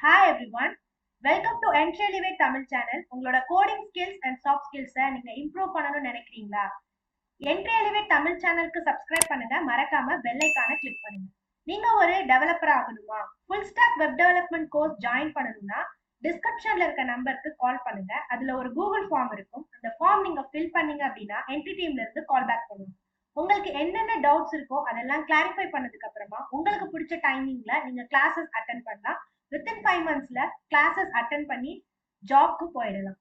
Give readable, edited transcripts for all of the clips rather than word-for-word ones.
Hi everyone, welcome to Entri Elevate Tamil channel. உங்களோட coding skills and soft skills நீங்க improve பண்ணணும்னு நினைக்கிறீங்களா? Entri Elevate Tamil channelக்கு subscribe பண்ணுங்க, மறக்காம bell icon click பண்ணுங்க. நீங்க ஒரு developer ஆகணுமா? Full stack web development course join பண்ணணும்னா descriptionல இருக்க நம்பருக்கு கால் பண்ணுங்க. அதுல ஒரு Google form இருக்கும். அந்த form நீங்க fill பண்ணீங்க அப்படினா Entri teamல இருந்து கால் பேக் பண்ணுவாங்க. உங்களுக்கு என்னென்ன டவுட்ஸ் இருக்கோ அதெல்லாம் கிளாரிஃபை பண்ணதுக்கு அப்புறமா உங்களுக்கு பிடிச்ச டைமிங்ல நீங்க கிளாसेस அட்டெண்ட் பண்ணலாம். within 5 monthsல கிளாसेस அட்டெண்ட் பண்ணி ஜாப்க்கு போயிடலாம்.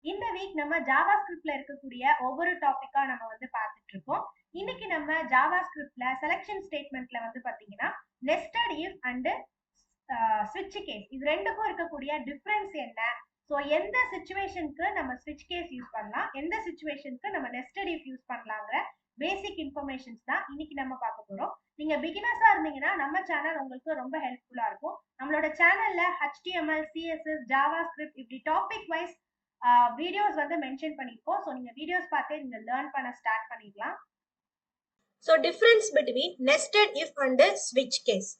இந்த வீக் நம்ம JavaScriptல இருக்கக்கூடிய ஒவ்வொரு டாபிக்கா நம்ம பார்த்துட்டு இருக்கோம். இன்னைக்கு நம்ம JavaScriptல செலக்ஷன் ஸ்டேட்மென்ட்ல பாத்தீங்கன்னா nested if and switch case இது ரெண்டுக்கும் இருக்கக்கூடிய டிஃபரன்ஸ் என்ன, சோ எந்த சிச்சுவேஷனுக்கு நம்ம ஸ்விட்ச் கேஸ் யூஸ் பண்ணலாம், எந்த சிச்சுவேஷனுக்கு நம்ம நெஸ்டட் இஃப் யூஸ் பண்ணலாம்ங்கற பேசிக் இன்ஃபர்மேஷன்ஸ் தான் இன்னைக்கு நம்ம பார்க்க போறோம். நீங்க பிகினர்ஸா இருந்தீங்கன்னா நம்ம சேனல் உங்களுக்கு ரொம்ப ஹெல்ப்ஃபுல்லா இருக்கும். நம்மளோட சேனல்ல HTML, CSS, JavaScript இப்படி டாபிக் வைஸ் வீடியோஸ் மென்ஷன் பண்ணிருக்கோம். சோ நீங்க வீடியோஸ் பார்த்தே நீங்க லேர்ன் பண்ண ஸ்டார்ட் பண்ணிடலாம். So difference between nested if and switch case.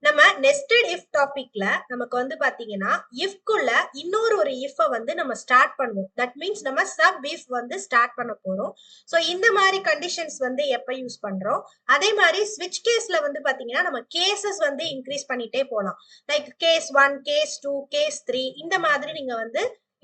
நம்ம nested if டாபிக்ல நமக்கு பாத்தீங்கன்னா if குள்ள இன்னொரு if நம்ம ஸ்டார்ட் பண்ணுவோம். that means நம்ம sub if ஸ்டார்ட் பண்ண போறோம். சோ இந்த மாதிரி கண்டிஷன்ஸ் எப்ப யூஸ் பண்றோம். அதே மாதிரி switch caseல பாத்தீங்கன்னா நம்ம கேசஸ் இன்க்ரீஸ் பண்ணிட்டே போலாம். லைக் கேஸ் 1, கேஸ் 2, கேஸ் 3 இந்த மாதிரி நீங்க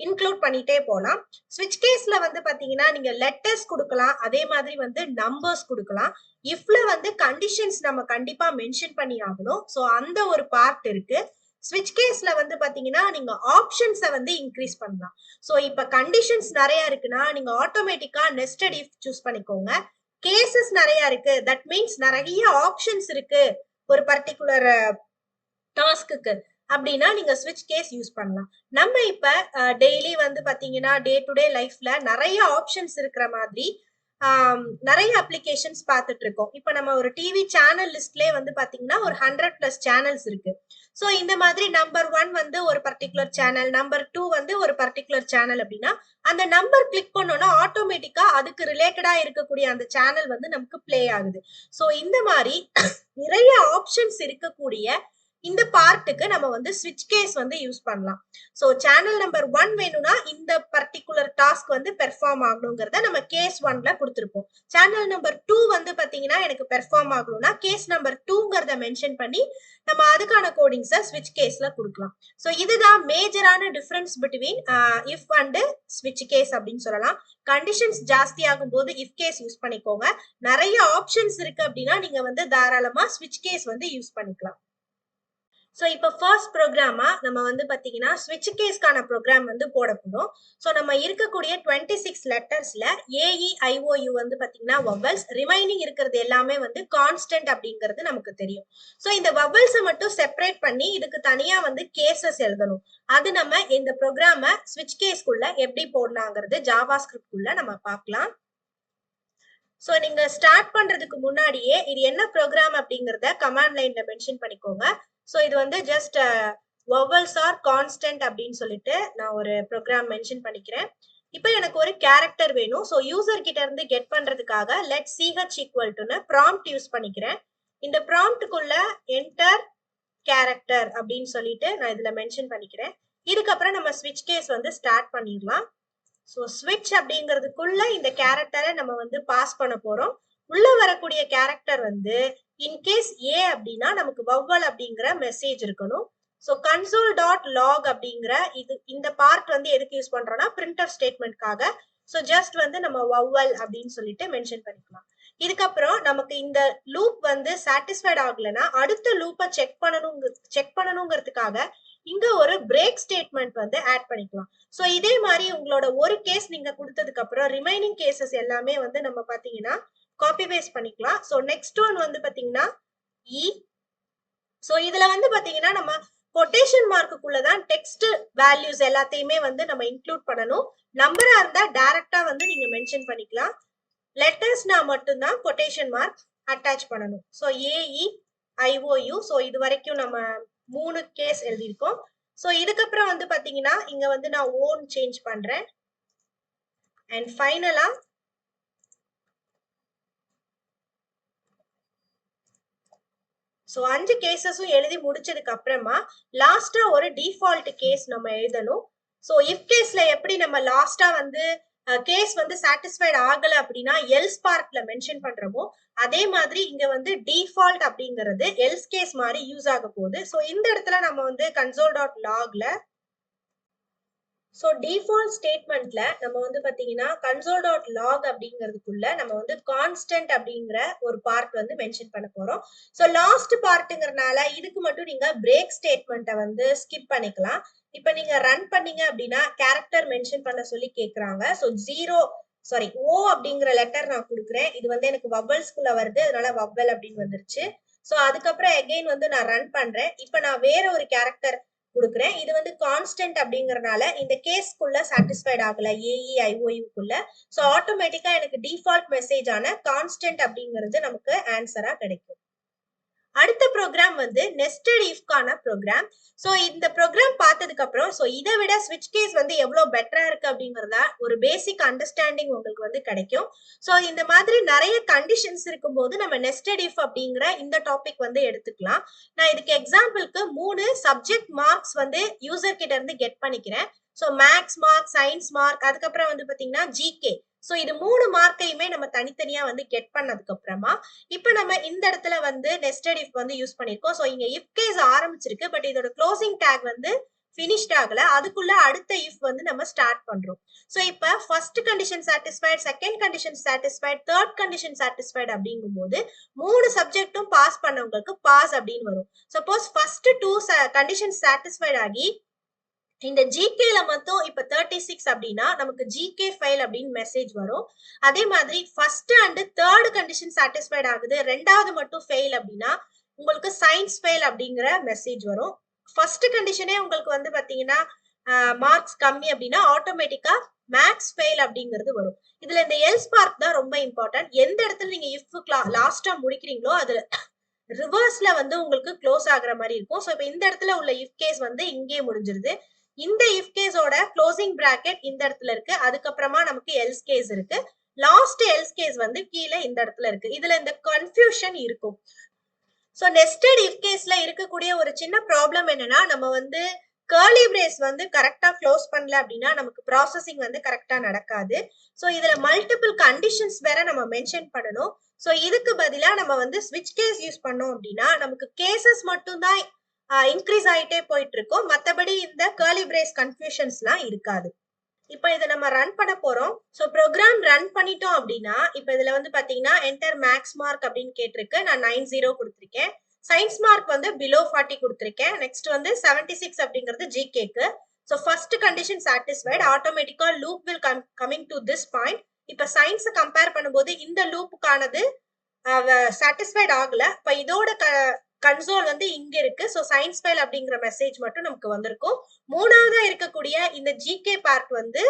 இன்க்ளூட் பண்ணிட்டே போலாம். ஸ்விட்ச் கேஸ்ல பாத்தீங்கன்னா நீங்க லெட்டர்ஸ் கொடுக்கலாம், அதே மாதிரி நம்பர்ஸ் கொடுக்கலாம். இஃப்ல கண்டிஷன்ஸ் நம்ம கண்டிப்பா மென்ஷன் பண்ணி ஆகணும். சோ அந்த ஒரு பார்ட் இருக்கு. ஸ்விட்ச் கேஸ்ல பாத்தீங்கன்னா நீங்க ஆப்ஷன்ஸை இன்க்ரீஸ் பண்ணலாம். சோ இப்ப கண்டிஷன்ஸ் நிறைய இருக்குன்னா நீங்க ஆட்டோமேட்டிக்கா நெஸ்டட் இஃப் சூஸ் பண்ணிக்கோங்க. கேசஸ் நிறைய இருக்கு, தட் மீன்ஸ் நிறைய ஆப்ஷன்ஸ் இருக்கு ஒரு பர்டிகுலர் டாஸ்க்கு அப்படின்னா நீங்க ஸ்விட்ச் கேஸ் யூஸ் பண்ணலாம். நம்ம இப்ப டெய்லி பாத்தீங்கன்னா டே டு டே லைஃப்ல நிறைய ஆப்ஷன்ஸ் இருக்கிற மாதிரி நிறைய அப்ளிகேஷன்ஸ் பார்த்துட்டு இருக்கோம். இப்ப நம்ம ஒரு டிவி சேனல் லிஸ்ட்லயே பாத்தீங்கன்னா ஒரு 100+ சேனல்ஸ் இருக்கு. சோ இந்த மாதிரி நம்பர் 1 ஒரு பர்டிகுலர் சேனல், நம்பர் 2 ஒரு பர்டிகுலர் சேனல் அப்படின்னா அந்த நம்பர் கிளிக் பண்ணோம்னா ஆட்டோமேட்டிக்கா அதுக்கு ரிலேட்டடா இருக்கக்கூடிய அந்த சேனல் நமக்கு பிளே ஆகுது. சோ இந்த மாதிரி நிறைய ஆப்ஷன்ஸ் இருக்கக்கூடிய இந்த பார்ட்டுக்கு நம்ம ஸ்விட்ச் கேஸ் யூஸ் பண்ணலாம். சோ சேனல் நம்பர் 1 வேணும்னா இந்த பர்டிகுலர் டாஸ்க் பெர்ஃபார்ம் ஆகணும்ங்கறத நம்ம கேஸ் 1ல கொடுத்திருப்போம். சேனல் நம்பர் 2 பாத்தீங்கன்னா எனக்கு பெர்ஃபார்ம் ஆகணும்னா கேஸ் நம்பர் 2ங்கறத மென்ஷன் பண்ணி நம்ம அதுக்கான கோடிங்ஸை ஸ்விட்ச் கேஸ்ல கொடுக்கலாம். சோ இதுதான் மேஜரான டிஃபரன்ஸ் பிட்வீன் இஃப் அண்ட் ஸ்விட்ச் கேஸ் அப்படின்னு சொல்லலாம். கண்டிஷன்ஸ் ஜாஸ்தி ஆகும் போது இஃப் கேஸ் யூஸ் பண்ணிக்கோங்க. நிறைய ஆப்ஷன்ஸ் இருக்கு அப்படின்னா நீங்க தாராளமா ஸ்விட்ச் கேஸ் யூஸ் பண்ணிக்கலாம். சோ இப்ப ஃபர்ஸ்ட் ப்ரோக்ராமா நம்ம பாத்தீங்கன்னா ஸ்விட்ச் கேஸ்க்கான ப்ரோக்ராம் போட போறோம். சோ நம்ம இருக்கக்கூடிய 26 லெட்டர்ஸ்ல AEIOU பாத்தீங்கன்னா வவல்ஸ், ரிமைனிங் இருக்கிறது எல்லாமே கான்ஸ்டன்ட் அப்படிங்கிறது நமக்கு தெரியும். சோ இந்த வவல்ஸை மட்டும் செப்பரேட் பண்ணி இதுக்கு தனியா கேசஸ் எழுதணும். அது நம்ம இந்த ப்ரோக்ராம ஸ்விட்ச் கேஸ்க்குள்ள எப்படி போடலாங்கிறது JavaScript குள்ள நம்ம பார்க்கலாம். சோ நீங்க ஸ்டார்ட் பண்றதுக்கு முன்னாடியே இது என்ன ப்ரோக்ராம் அப்படிங்கறத கமாண்ட் லைன்ல மென்ஷன் பண்ணிக்கோங்க. சோ இது ஜஸ்ட் vowels are constant அப்படின்னு சொல்லிட்டு நான் ஒரு ப்ரோக்ராம் மென்ஷன் பண்ணிக்கிறேன். இப்போ எனக்கு ஒரு கேரக்டர் வேணும். சோ யூசர் கிட்ட இருந்து கெட் பண்றதுக்காக let ch equal to prompt use பண்ணிக்கிறேன். இந்த ப்ராம்ப்ட்குள்ள enter character அப்படின்னு சொல்லிட்டு நான் இதுல மென்ஷன் பண்ணிக்கிறேன். இதுக்கப்புறம் நம்ம ஸ்விட்ச் கேஸ் ஸ்டார்ட் பண்ணிடலாம். சோ ஸ்விட்ச் அப்படிங்கிறதுக்குள்ள இந்த கேரக்டரை நம்ம பாஸ் பண்ண போறோம். உள்ள வரக்கூடிய கேரக்டர் இன்கேஸ் ஏ அப்படின்னா நமக்கு வவ்வல் அப்படிங்கிற மெசேஜ் இருக்கணும். சோ console.log அப்படிங்கிற இந்த பார்ட் எதுக்கு யூஸ் பண்றோம்னா பிரிண்டர் ஸ்டேட்மெண்ட்காக. சோ ஜஸ்ட் நம்ம வவ்வல் அப்படின்னு சொல்லிட்டு மென்ஷன் பண்ணிக்கலாம். இதுக்கப்புறம் நமக்கு இந்த லூப் சாட்டிஸ்ஃபைட் ஆகலைன்னா அடுத்த லூப்பை செக் பண்ணணுங்கிறதுக்காக இங்க ஒரு பிரேக் ஸ்டேட்மெண்ட் ஆட் பண்ணிக்கலாம். சோ இதே மாதிரி உங்களோட ஒரு கேஸ் நீங்க கொடுத்ததுக்கு அப்புறம் ரிமைனிங் கேசஸ் எல்லாமே நம்ம பாத்தீங்கன்னா காப்பி பேஸ்ட் பண்ணிக்கலாம். சோ நெக்ஸ்ட் ஒன் பாத்தீங்கன்னா இ. சோ இதுல பாத்தீங்கன்னா நம்ம கொட்டேஷன் மார்க்குள்ளதான் டெக்ஸ்ட் வேல்யூஸ் எல்லாத்தையுமே நம்ம இன்க்ளூட் பண்ணணும். நம்பரா இருந்தா டைரக்டா நீங்க மென்ஷன் பண்ணிக்கலாம். லெட்டர்ஸ்னா மட்டும்தான் கொட்டேஷன் மார்க் அட்டாச் பண்ணணும். So AEIOU. சோ இது வரைக்கும் நம்ம 3 கேஸ் எழுதியிருக்கோம். சோ இதுக்கப்புறம் பாத்தீங்கன்னா இங்க நான் ஓன் சேஞ்ச் பண்றேன். அண்ட் ஃபைனலா ஸோ 5 கேசஸும் எழுதி முடிச்சதுக்கு அப்புறமா லாஸ்டா ஒரு டிஃபால்ட் கேஸ் நம்ம எழுதணும். ஸோ இஃப் கேஸ்ல எப்படி நம்ம லாஸ்டா வந்து கேஸ் வந்து சாட்டிஸ்ஃபைட் ஆகல அப்படின்னா எல்ஸ் பார்ட்ல மென்ஷன் பண்றோமோ அதே மாதிரி இங்க வந்து டிஃபால்ட் அப்படிங்கிறது எல்ஸ் கேஸ் மாதிரி யூஸ் ஆக போகுது. ஸோ இந்த இடத்துல நம்ம வந்து console.logல ஸோ டிஃபால்ட் ஸ்டேட்மெண்ட்ல நம்ம வந்து பாத்தீங்கன்னா console.log அப்படிங்கிறதுக்குள்ள நம்ம வந்து கான்ஸ்டன்ட் அப்படிங்கிற ஒரு பார்ட் வந்து மென்ஷன் பண்ண போறோம். ஸோ லாஸ்ட் பார்ட்டுங்கிறதுனால இதுக்கு மட்டும் நீங்க பிரேக் ஸ்டேட்மெண்ட்டை வந்து ஸ்கிப் பண்ணிக்கலாம். இப்ப நீங்க ரன் பண்ணீங்க அப்படின்னா கேரக்டர் மென்ஷன் பண்ண சொல்லி கேக்குறாங்க. ஸோ ஓ அப்படிங்கிற லெட்டர் நான் கொடுக்குறேன். இது வந்து எனக்கு வவ்வல்ஸ்குள்ள வருது, அதனால வவ்வல் அப்படின்னு வந்துருச்சு. ஸோ அதுக்கப்புறம் அகைன் வந்து நான் ரன் பண்றேன். இப்ப நான் வேற ஒரு கேரக்டர் கொடுக்குறேன். இது வந்து கான்ஸ்டன்ட் அப்படிங்கறதுனால இந்த கேஸ்க்குள்ள சாட்டிஸ்ஃபைட் ஆகல AEIOUக்குள்ள. ஸோ ஆட்டோமேட்டிக்கா எனக்கு டிஃபால்ட் மெசேஜ் ஆன கான்ஸ்டன்ட் அப்படிங்கிறது நமக்கு ஆன்சரா கிடைக்கும். அடுத்த ப்ரோக்ராம் வந்து நெஸ்டட் இஃப்கான ப்ரோக்ராம். ஸோ இந்த ப்ரோக்ராம் பார்த்ததுக்கு அப்புறம் ஸோ இதை விட ஸ்விட்ச் கேஸ் வந்து எவ்வளவு பெட்டரா இருக்கு அப்படிங்கறத ஒரு பேசிக் அண்டர்ஸ்டாண்டிங் உங்களுக்கு வந்து கிடைக்கும். ஸோ இந்த மாதிரி நிறைய கண்டிஷன்ஸ் இருக்கும்போது நம்ம நெஸ்டட் இஃப் அப்படிங்கிற இந்த டாபிக் வந்து எடுத்துக்கலாம். நான் இதுக்கு எக்ஸாம்பிளுக்கு 3 சப்ஜெக்ட் மார்க்ஸ் வந்து யூசர் கிட்ட இருந்து கெட் பண்ணிக்கிறேன். So max mark, science mark, அதுக்கப்புறம் வந்து பாத்தீங்கன்னா ஜிகே. ஸோ இது 3 மார்க்கையுமே நம்ம தனித்தனியா வந்து கெட் பண்ணதுக்கு அப்புறமா இப்ப நம்ம இந்த இடத்துல வந்து நெஸ்டட் இஃப் வந்து யூஸ் பண்ணிருக்கோம். ஸோ இங்க இஃப் கேஸ் ஆரம்பிச்சிருக்கு, பட் இதோட க்ளோசிங் டேக் வந்து ஃபினிஷ்ட் ஆகல. அதுக்குள்ள அடுத்த இஃப் வந்து நம்ம ஸ்டார்ட் பண்றோம். ஸோ இப்ப first condition satisfied, second condition satisfied, third condition satisfied அப்படிங்கும் போது 3 சப்ஜெக்டும் பாஸ் பண்ணவங்களுக்கு பாஸ் அப்படின்னு வரும். சப்போஸ் ஃபர்ஸ்ட் 2 கண்டிஷன் சாட்டிஸ்ஃபைட் ஆகி இந்த ஜிகேல மட்டும் இப்ப 36 அப்படின்னா நமக்கு ஜிகே ஃபைல் அப்படின்னு மெசேஜ் வரும். அதே மாதிரி first and third condition satisfied ஆகுது, ரெண்டாவது மட்டும் ஃபெயில் அப்படின்னா உங்களுக்கு சயின்ஸ் ஃபெயில் அப்படிங்கிற மெசேஜ் வரும். ஃபர்ஸ்ட் கண்டிஷனே உங்களுக்கு வந்து பாத்தீங்கன்னா மார்க்ஸ் கம்மி அப்படின்னா ஆட்டோமேட்டிக்கா மேக்ஸ் ஃபெயில் அப்படிங்கிறது வரும். இதுல இந்த எல்ஸ் பார்ட் தான் ரொம்ப இம்பார்ட்டன்ட். எந்த இடத்துல நீங்க இஃப் லாஸ்டா முடிக்கிறீங்களோ அது ரிவர்ஸ்ல வந்து உங்களுக்கு க்ளோஸ் ஆகுற மாதிரி இருக்கும். ஸோ இப்ப இந்த இடத்துல உள்ள இஃப் கேஸ் வந்து இங்கே முடிஞ்சிருது. இந்த இஃப் கேஸோட க்ளோசிங் பிராக்கெட் இந்த இடத்துல இருக்கு, அதுக்கப்புறமா நமக்கு எல்ஸ் கேஸ் இருக்கு, லாஸ்ட் எல்ஸ் கேஸ் வந்து கீழே இந்த இடத்துல இருக்கு. இதுல இந்த கன்ஃபியூஷன் இருக்கும். சோ நெஸ்டட் இஃப் கேஸ்ல இருக்கக்கூடிய ஒரு சின்ன ப்ராப்ளம் என்னன்னா நம்ம வந்து கர்லி பிரேஸ் வந்து கரெக்டா க்ளோஸ் பண்ணல அப்படின்னா நமக்கு ப்ராசஸிங் வந்து கரெக்டா நடக்காது. சோ இதுல மல்டிபிள் கண்டிஷன்ஸ் வேற நம்ம மென்ஷன் பண்ணணும். சோ இதுக்கு பதிலா நம்ம வந்து ஸ்விட்ச் கேஸ் யூஸ் பண்ணோம் அப்படின்னா நமக்கு கேசஸ் மட்டும் தான் இன்க்ரீஸ் ஆயிட்டே போயிட்டு இருக்கும், மத்தபடி இந்த கர்லி பிரேஸ் கன்ஃபியூஷன்ஸ்லாம் இருக்காது. இப்ப இதை நம்ம ரன் பண்ண போறோம். சோ ப்ரோக்ராம் ரன் பண்ணிட்டோம் அப்படின்னா இப்ப இதுல வந்து பாத்தீங்கன்னா என்டர் மேக்ஸ் மார்க் அப்படின்னு கேட்டிருக்கு. நான் 90 கொடுத்திருக்கேன். சயின்ஸ் மார்க் வந்து பிலோ 40 கொடுத்திருக்கேன். நெக்ஸ்ட் வந்து 76 அப்படிங்கிறது ஜிகேக்கு. சோ ஃபர்ஸ்ட் கண்டிஷன் சாட்டிஸ்ஃபைட், ஆட்டோமேட்டிக்கா loop will coming to this point. இப்ப சயின்ஸ் கம்பேர் பண்ணும்போது இந்த லூப்புக்கானது சாட்டிஸ்ஃபைட் ஆகல. இப்ப இதோட கன்சோல் வந்து இங்க இருக்கு. சோ சயின்ஸ் ஃபைல் அப்படிங்கிற மெசேஜ் மட்டும் நமக்கு வந்திருக்கும். மூணாவதா இருக்கக்கூடிய இந்த ஜிகே பார்ட் வந்து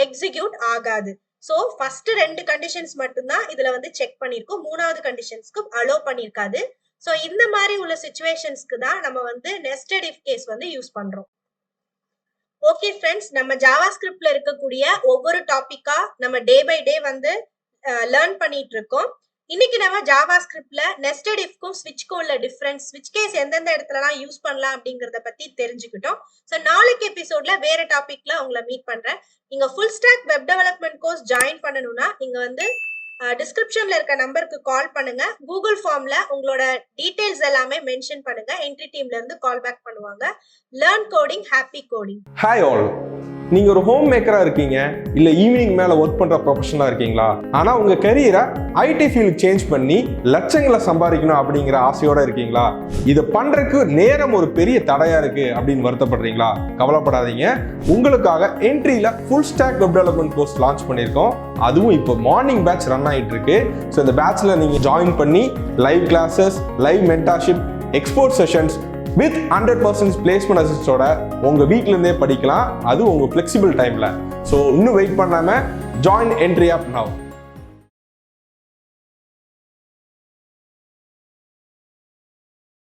எக்ஸிக்யூட் ஆகாது. சோ ஃபர்ஸ்ட் 2 கண்டிஷன்ஸ் மட்டும் தான் இதுல வந்து செக் பண்ணிருக்கோம், மூணாவது கண்டிஷன்ஸ்க்கு அலோ பண்ணிருக்காது. சோ இந்த மாதிரி உள்ள சிச்சுவேஷன்ஸ்க்கு தான் நம்ம வந்து நெஸ்டட் இஃப் கேஸ் வந்து யூஸ் பண்றோம். ஓகே ஃப்ரெண்ட்ஸ், நம்ம ஜாவாஸ்கிரிப்ட்ல இருக்கக்கூடிய ஒவ்வொரு டாபிக்கா நம்ம டே பை டே வந்து லேர்ன் பண்ணிட்டு இருக்கோம். இன்னைக்கு நம்ம ஜாவாஸ்கிரிப்ட்ல நெஸ்டட் இஃப்க்கும் ஸ்விட்ச்க்கும் உள்ள டிஃபரன்ஸ், ஸ்விட்ச் கேஸ் எந்தெந்த இடத்துலலாம் யூஸ் பண்ணலாம் அப்படிங்கறத பத்தி தெரிஞ்சுக்கிட்டோம். ஸோ நாளைக்கு எபிசோட்ல வேற டாபிக்ல உங்களை மீட் பண்றேன். நீங்க full stack web development course join பண்ணணும்னா நீங்க வந்து டிஸ்கிரிப்ஷன்ல இருக்க நம்பருக்கு கால் பண்ணுங்க. கூகுள் ஃபார்ம்ல உங்களோட டீடைல்ஸ் எல்லாமே மென்ஷன் பண்ணுங்க. என்ட்ரி டீம்ல இருந்து கால் பேக் பண்ணுவாங்க. Learn coding, happy coding. Hi all, நீங்க ஒரு ஹோம் மேக்கரா இருக்கீங்க, இல்ல ஈவினிங் மேல ஒர்க் பண்ற ப்ரொஃபஷனலா இருக்கீங்களா? ஆனா உங்க கரியரை ஐடி ஃபீல்ட் சேஞ்ச் பண்ணி லட்சங்களை சம்பாதிக்கணும் அப்படிங்கிற ஆசையோட இருக்கீங்களா? இதை பண்றதுக்கு நேரம் ஒரு பெரிய தடையா இருக்கு அப்படின்னு வருத்தப்படுறீங்களா? கவலைப்படாதீங்க, உங்களுக்காக என்ட்ரியில full stack web development course launch பண்ணியிருக்கோம். அதுவும் இப்போ மார்னிங் பேட்ச் ரன் ஆகிட்டு இருக்கு. ஸோ இந்த பேட்ச்ல நீங்க ஜாயின் பண்ணி live classes, live mentorship, expert sessions with 100% placement அசிஸ்டோட உங்க வீட்ல இருந்தே படிக்கலாம், அது உங்க ஃபிளெக்சிபிள் டைம்ல. ஸோ இன்னும் வெயிட் பண்ணாம ஜாயின் என்ட்ரி ஆப் நவ்.